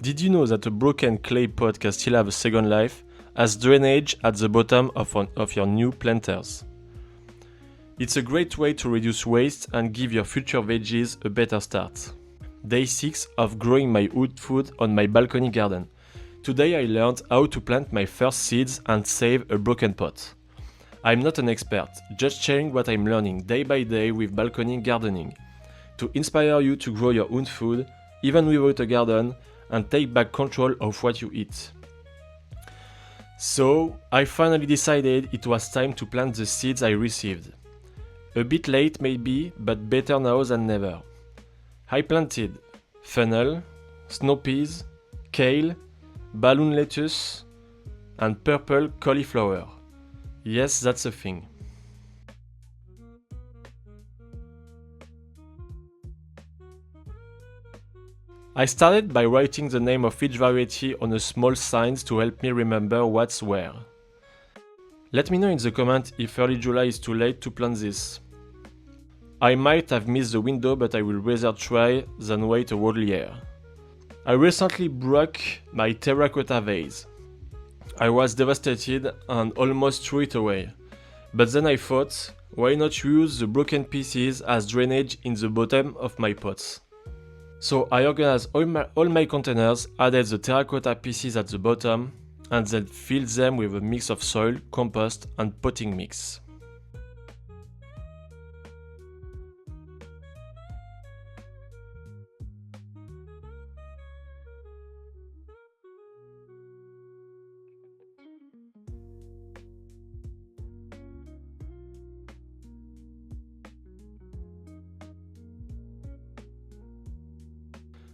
Did you know that a broken clay pot can still have a second life, as drainage at the bottom of your new planters? It's a great way to reduce waste and give your future veggies a better start. Day 6 of growing my wood food on my balcony garden. Today I learned how to plant my first seeds and save a broken pot. I'm not an expert, just sharing what I'm learning day by day with balcony gardening, to inspire you to grow your own food, even without a garden, and take back control of what you eat. So, I finally decided it was time to plant the seeds I received. A bit late maybe, but better now than never. I planted fennel, snow peas, kale, balloon lettuce, and purple cauliflower. Yes, that's a thing. I started by writing the name of each variety on a small sign to help me remember what's where. Let me know in the comment if early July is too late to plant this. I might have missed the window, but I will rather try than wait a whole year. I recently broke my terracotta vase. I was devastated and almost threw it away. But then I thought, why not use the broken pieces as drainage in the bottom of my pots? So I organized all my containers, added the terracotta pieces at the bottom, and then filled them with a mix of soil, compost, and potting mix.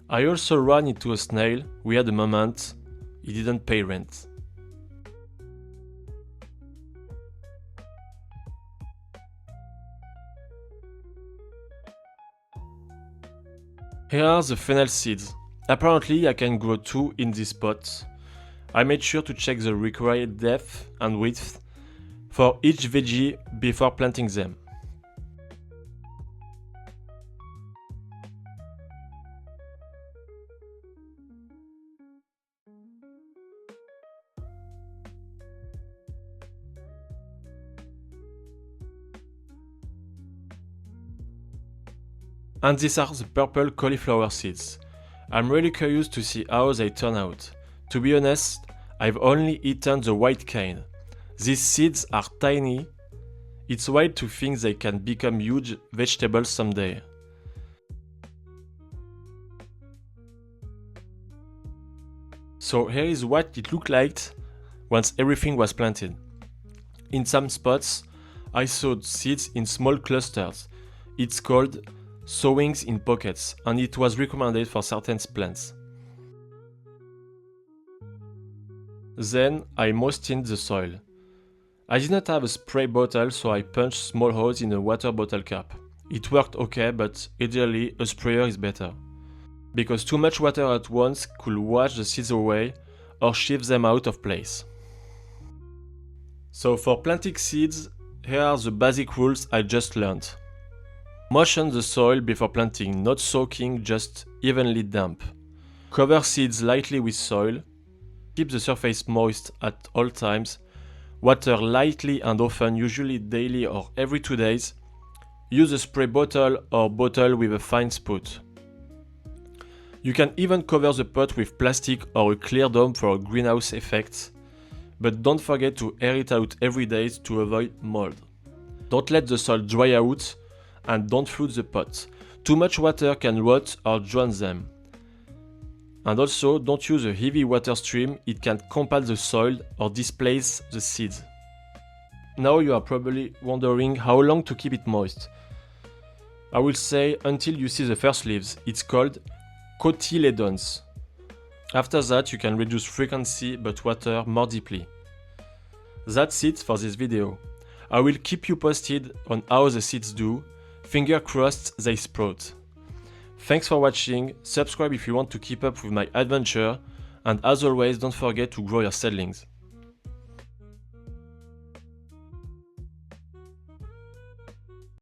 I also ran into a snail. We had a moment. He didn't pay rent. Here are the fennel seeds. Apparently I can grow 2 in this pot. I made sure to check the required depth and width for each veggie before planting them. And these are the purple cauliflower seeds. I'm really curious to see how they turn out. To be honest, I've only eaten the white kind. These seeds are tiny. It's wild to think they can become huge vegetables someday. So here is what it looked like once everything was planted. In some spots, I sowed seeds in small clusters. It's called sowings in pockets, and it was recommended for certain plants. Then I moistened the soil. I did not have a spray bottle, so I punched small holes in a water bottle cap. It worked okay, but ideally a sprayer is better, because too much water at once could wash the seeds away or shift them out of place. So for planting seeds, here are the basic rules I just learned. Moisten the soil before planting, not soaking, just evenly damp. Cover seeds lightly with soil. Keep the surface moist at all times. Water lightly and often, usually daily or every 2 days. Use a spray bottle or bottle with a fine spout. You can even cover the pot with plastic or a clear dome for a greenhouse effect. But don't forget to air it out every day to avoid mold. Don't let the soil dry out, and don't flood the pot. Too much water can rot or drown them. And also, don't use a heavy water stream, it can compact the soil or displace the seeds. Now you are probably wondering how long to keep it moist. I will say until you see the first leaves. It's called cotyledons. After that you can reduce frequency but water more deeply. That's it for this video. I will keep you posted on how the seeds do. Finger crossed they sprout. Thanks for watching, subscribe if you want to keep up with my adventure, and as always don't forget to grow your seedlings.